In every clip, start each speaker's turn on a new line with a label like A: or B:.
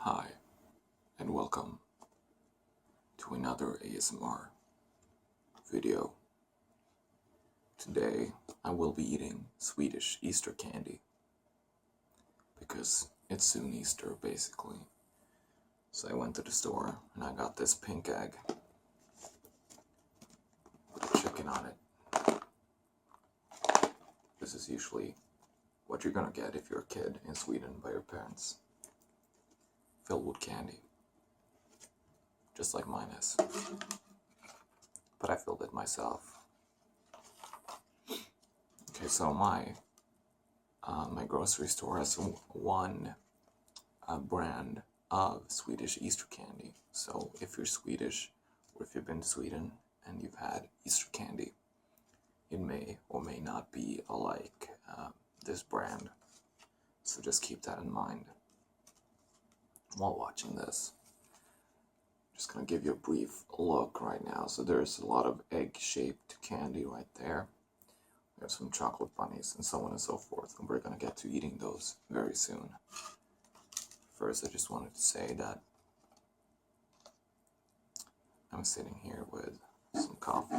A: Hi, and welcome to another ASMR video. Today, I will be eating Swedish Easter candy because it's soon Easter, basically. So I went to the store and I got this pink egg with a chicken on it. This is usually what you're gonna get if you're a kid in Sweden by your parents. Filled with candy. Just like mine is. But I filled it myself. Okay, so my grocery store has one brand of Swedish Easter candy. So if you're Swedish, or if you've been to Sweden and you've had Easter candy, it may or may not be like this brand. So just keep that in mind while watching this. Just gonna give you a brief look right now. So there's a lot of egg-shaped candy right there. We have some chocolate bunnies and so on and so forth, and we're gonna get to eating those very soon. First, I just wanted to say that I'm sitting here with some coffee.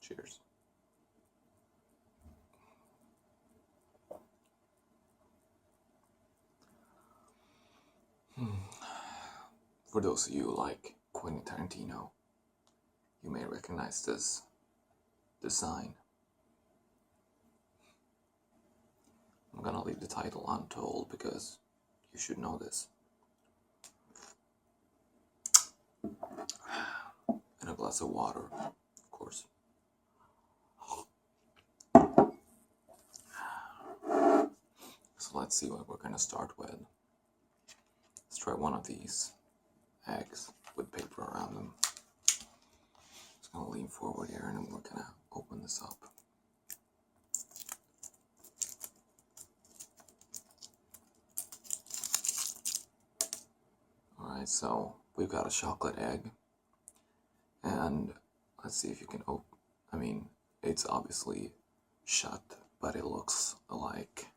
A: Cheers. For those of you like Quentin Tarantino, you may recognize this design. I'm gonna leave the title untold because you should know this. And a glass of water, of course. So let's see what we're gonna start with. Let's try one of these eggs with paper around them. Just gonna lean forward here and then we're gonna open this up. Alright, so we've got a chocolate egg. And let's see if you can open. I mean, it's obviously shut, but it looks like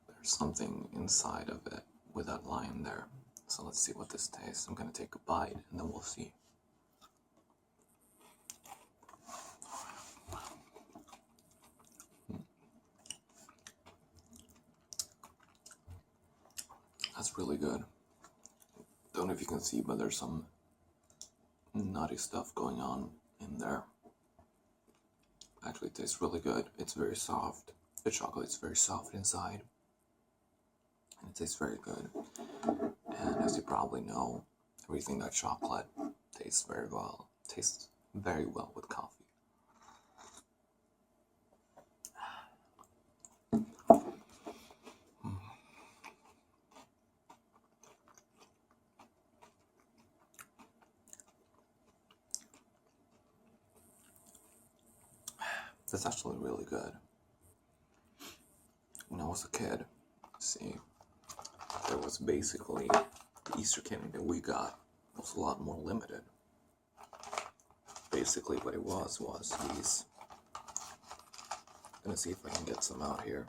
A: there's something inside of it with that line there. So let's see what this tastes. I'm gonna take a bite and then we'll see. That's really good. Don't know if you can see, but there's some nutty stuff going on in there. Actually, it tastes really good. It's very soft. The chocolate's very soft inside. And it tastes very good. And as you probably know, everything that's chocolate tastes very well. Tastes very well with coffee. That's actually really good. When I was a kid, see, there was basically the Easter candy that we got was a lot more limited. Basically what it was these. I'm gonna see if I can get some out here.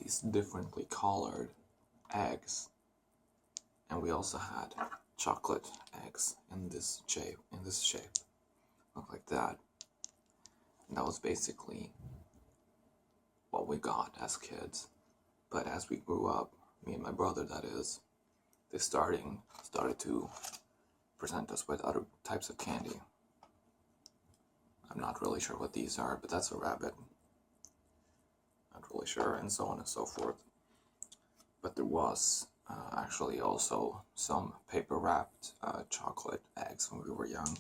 A: These differently colored eggs. And we also had chocolate eggs in this shape. Look like that. And that was basically what we got as kids. But as we grew up, me and my brother that is, they started to present us with other types of candy. I'm not really sure what these are, but that's a rabbit. Not really sure, and so on and so forth. But there was actually also some paper wrapped chocolate eggs when we were young,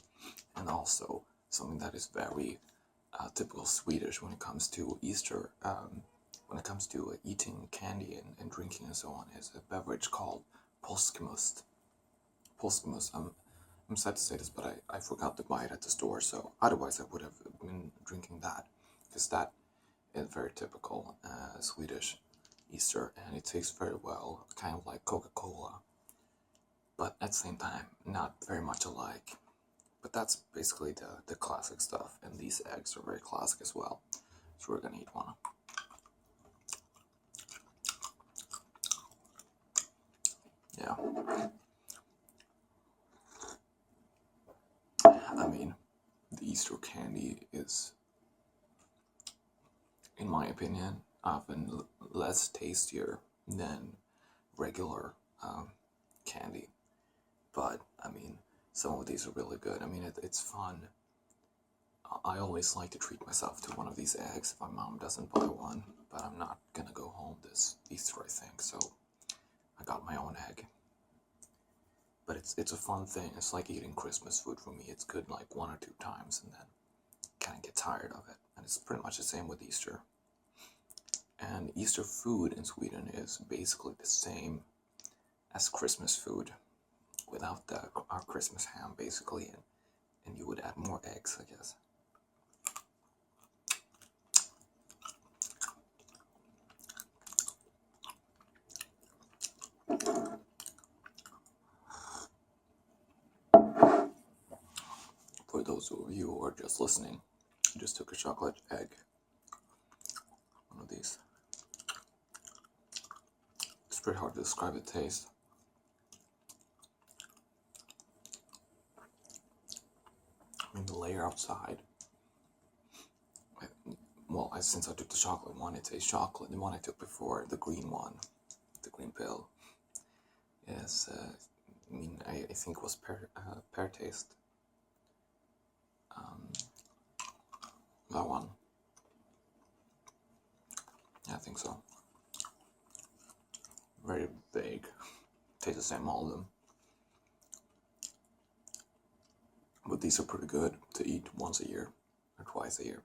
A: and also something that is very typical Swedish when it comes to Easter, when it comes to eating candy and drinking and so on, is a beverage called påskmust. Påskmust. I'm sad to say this, but I forgot to buy it at the store, so otherwise I would have been drinking that, because that is very typical Swedish Easter, and it tastes very well, kind of like Coca-Cola. But at at the same time not very much alike. But that's basically the classic stuff, and these eggs are very classic as well. So we're gonna eat one. Yeah. I mean, the Easter candy is, in my opinion, often less tastier than regular candy. But, I mean, some of these are really good. I mean, it's fun. I always like to treat myself to one of these eggs if my mom doesn't buy one. But I'm not gonna go home this Easter, I think, so I got my own egg. But it's a fun thing. It's like eating Christmas food for me. It's good like 1 or 2 times and then kind of get tired of it. And it's pretty much the same with Easter. And Easter food in Sweden is basically the same as Christmas food without our Christmas ham, basically. And you would add more eggs, I guess. For those of you who are just listening, I just took a chocolate egg. One of these. It's pretty hard to describe the taste. I mean, the layer outside. Well, since I took the chocolate one, it tastes chocolate. The one I took before, the green one, the green pill, is, I mean, I think it was pear taste. That one. Yeah, I think so. Very vague. Tastes the same, all of them. But these are pretty good to eat once a year or twice a year.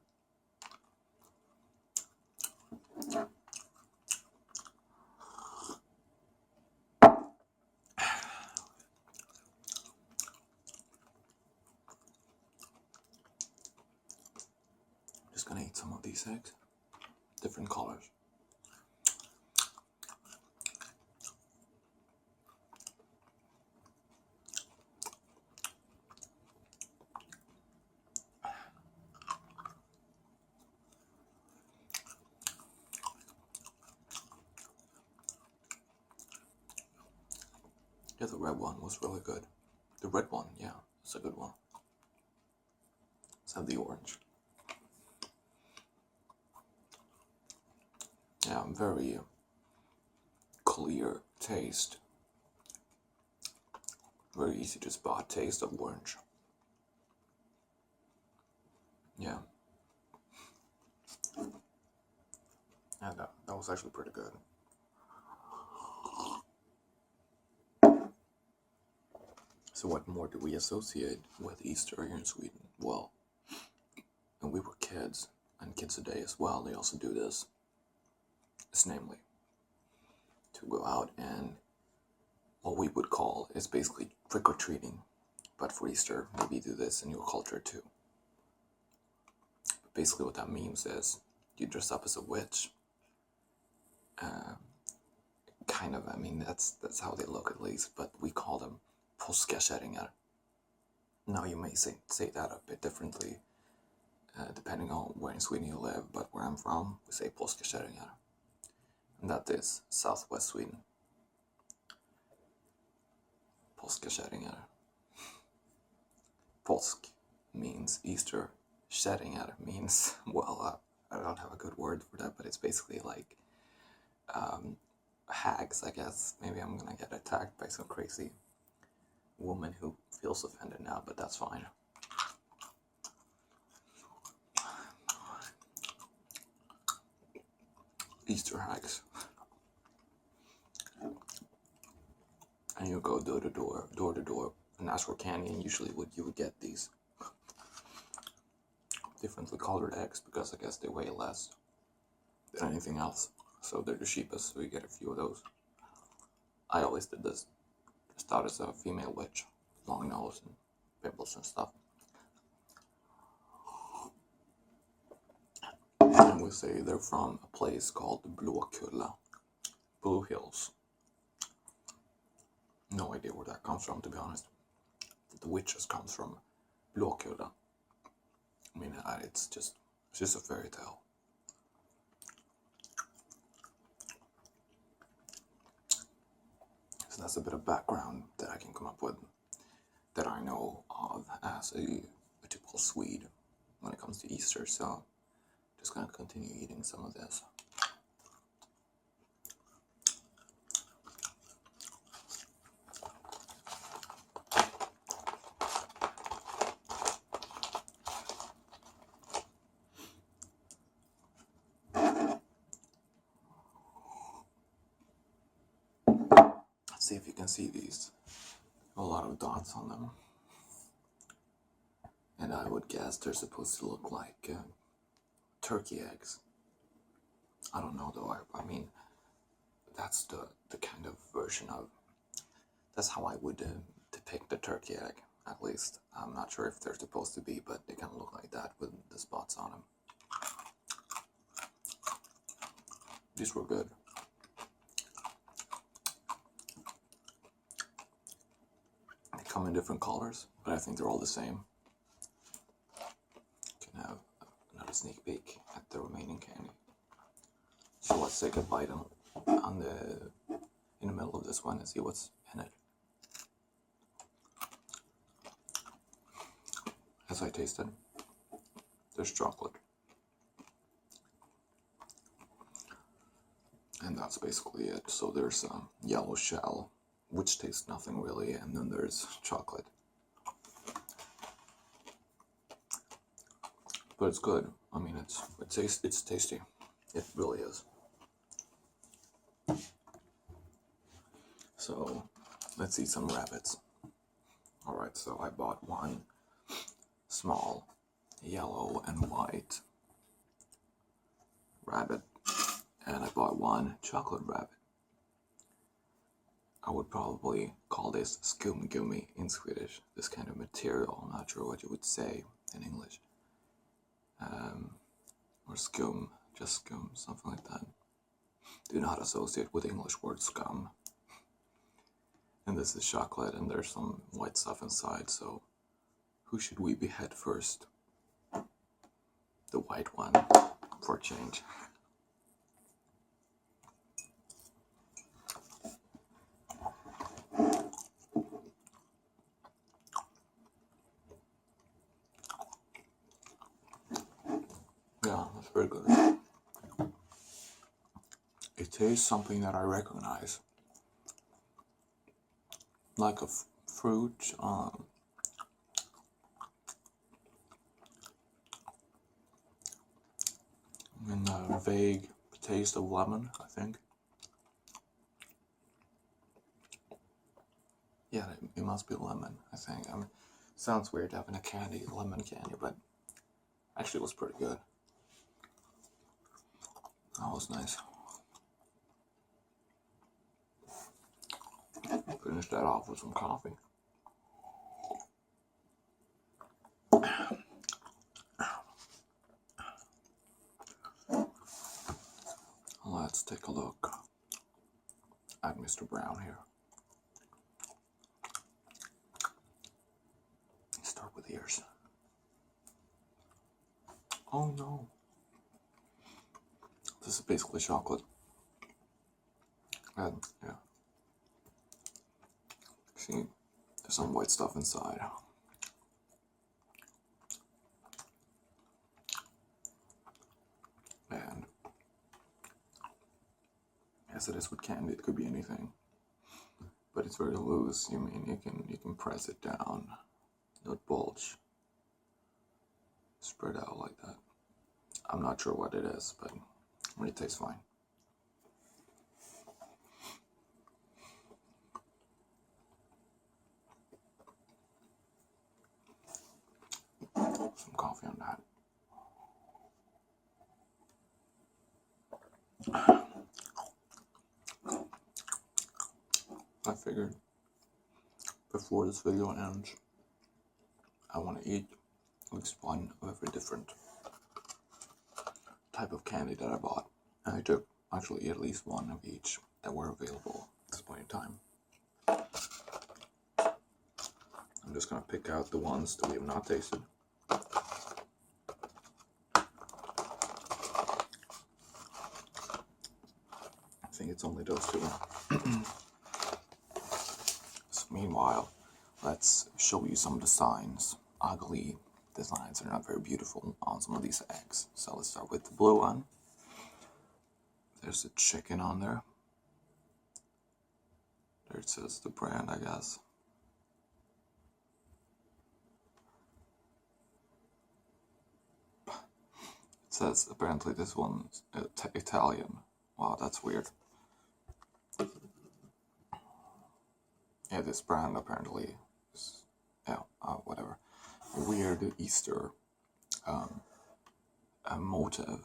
A: Just gonna eat some of these eggs. Different colors. Yeah, the red one was really good. The red one, yeah, it's a good one. Let's have the orange. Yeah, very clear taste. Very easy to spot taste of orange. Yeah. And that was actually pretty good. So what more do we associate with Easter here in Sweden? Well, when we were kids, and kids today as well, they also do this. It's namely to go out and what we would call is basically trick-or-treating. But for Easter, maybe do this in your culture too. But basically what that means is you dress up as a witch. Kind of, I mean, that's how they look at least, but we call them påskakärringar. Now you may say that a bit differently, depending on where in Sweden you live, but where I'm from, we say påskakärringar. And that is southwest Sweden. Påskakärringar. Påsk means Easter. Kärringar means, well, I don't have a good word for that, but it's basically like hags, I guess. Maybe I'm gonna get attacked by some crazy woman who feels offended now, but that's fine. Easter hags. And you go door to door, and ask for candy, and usually you would get these differently colored eggs, because I guess they weigh less than anything else. So they're the cheapest, so you get a few of those. I always did this. Just out as a female witch. Long nose and pimples and stuff. And we say they're from a place called Blåkulla. Blue Hills. No idea where that comes from, to be honest. The witches comes from Blåkulla. I mean, it's just a fairy tale. So that's a bit of background that I can come up with, that I know of as a typical Swede when it comes to Easter. So just gonna continue eating some of this. See if you can see these. A lot of dots on them. And I would guess they're supposed to look like turkey eggs. I don't know though. I mean, that's the kind of version of, that's how I would depict a turkey egg, at least. I'm not sure if they're supposed to be, but they kind of look like that with the spots on them. These were good. They come in different colors, but I think they're all the same. You can have another sneak peek at the remaining candy. So let's take a bite in the middle of this one and see what's in it. As I tasted, there's chocolate. And that's basically it. So there's a yellow shell, which tastes nothing really, and then there's chocolate. But it's good. I mean, it's tasty. It really is. So let's eat some rabbits. Alright, so I bought one small yellow and white rabbit, and I bought one chocolate rabbit. I would probably call this skumgummi in Swedish, this kind of material. I'm not sure what you would say in English. Or scum, just scum, something like that. Do not associate with English word scum. And this is chocolate, and there's some white stuff inside, so who should we behead first? The white one, for change. Yeah, that's very good. It tastes something that I recognize. Like a fruit, and a vague taste of lemon, I think. Yeah, it must be lemon, I think. I mean, sounds weird having a candy, lemon candy, but actually it was pretty good. That was nice. Finish that off with some coffee. Let's take a look at Mr. Brown here. Start with ears. Oh no. This is basically chocolate. And yeah. See, there's some white stuff inside. And as it is with candy, it could be anything. But it's very loose. You mean you can press it down. Not bulge. Spread out like that. I'm not sure what it is, but it tastes fine. Some coffee on that. I figured before this video ends, I want to eat at least one of every different type of candy that I bought. And I took actually at least one of each that were available at this point in time. just gonna pick out the ones that we have not tasted. I think it's only those two. So meanwhile, let's show you some designs. Ugly designs are not very beautiful on some of these eggs. So let's start with the blue one. There's a chicken on there. There it says the brand, I guess. It says apparently this one's Italian. Wow, that's weird. Yeah, this brand apparently is, yeah, whatever. A weird Easter a motive,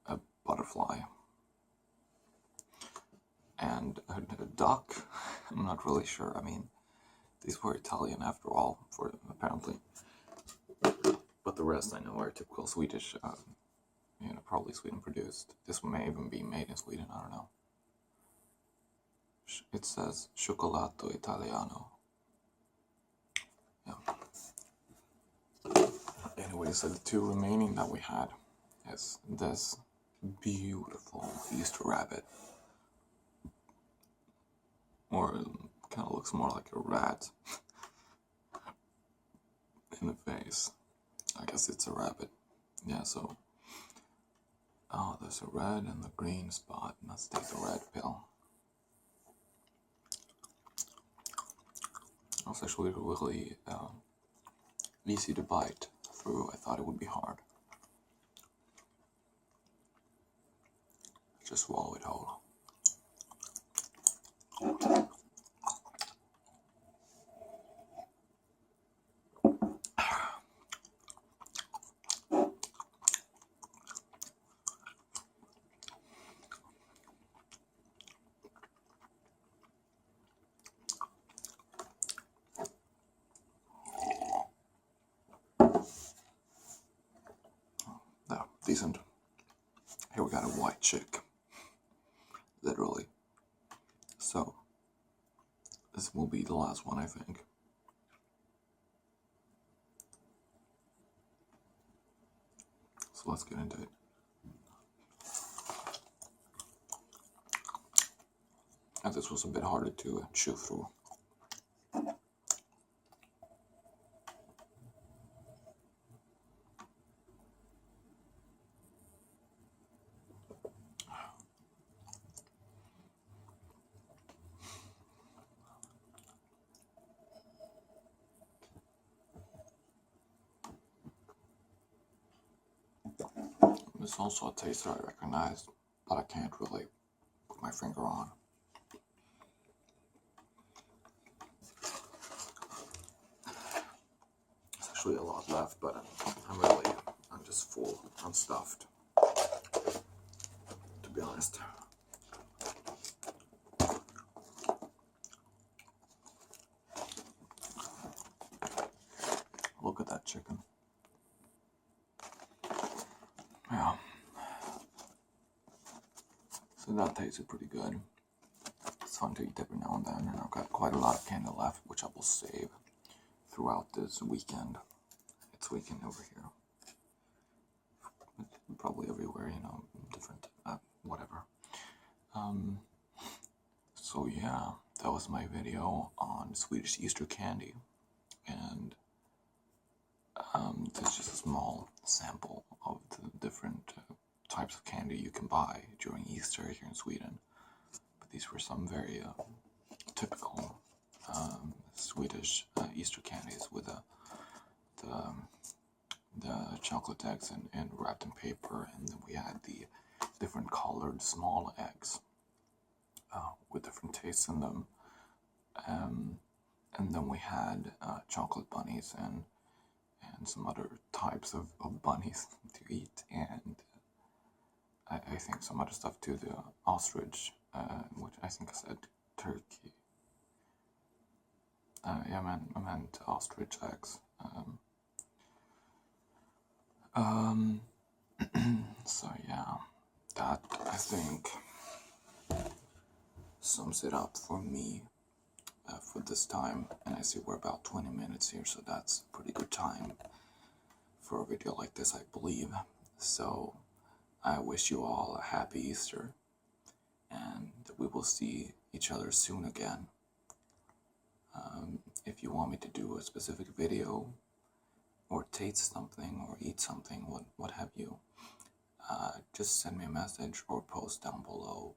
A: a butterfly. And a duck. I'm not really sure. I mean, these were Italian after all, for apparently. But the rest I know are typical Swedish. You know, probably Sweden produced. This one may even be made in Sweden. I don't know. It says Cioccolato Italiano. Yeah. Anyway, so the two remaining that we had is this beautiful Easter rabbit. Or it kind of looks more like a rat in the face. I guess it's a rabbit. Yeah, so... Oh, there's a red and the green spot. Let's take the red pill. It was actually really easy to bite through. I thought it would be hard. Just swallow it whole. No, decent. Here we got a white chick. Literally. So, this will be the last one, I think. So let's get into it. And this was a bit harder to chew through. There's also a taste that I recognize, but I can't really put my finger on. There's actually a lot left, but I'm just full. I'm stuffed, to be honest. Look at that chicken. Yeah. So that tasted pretty good. It's fun to eat every now and then, and I've got quite a lot of candy left, which I will save throughout this weekend. It's weekend over here. Probably everywhere, you know, different, whatever. So yeah, that was my video on Swedish Easter candy, and this is just a small sample of the different types of candy you can buy during Easter here in Sweden. But these were some very typical Swedish Easter candies with the chocolate eggs and wrapped in paper, and then we had the different colored small eggs with different tastes in them, and then we had chocolate bunnies and some other types of bunnies to eat, and I think some other stuff too, the ostrich, which I think I said turkey. Yeah, I meant ostrich eggs. So yeah, that I think sums it up for me for this time, and I see we're about 20 minutes here, so that's a pretty good time for a video like this, I believe. So I wish you all a happy Easter, and we will see each other soon again. If you want me to do a specific video, or taste something, or eat something, what have you, just send me a message or post down below,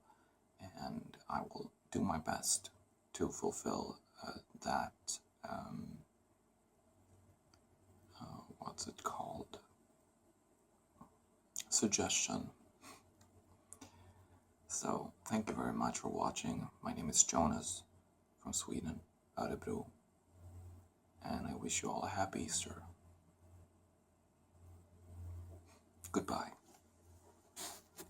A: and I will do my best to fulfill that, what's it called, suggestion. So, thank you very much for watching. My name is Jonas from Sweden, Örebro, and I wish you all a happy Easter. Goodbye.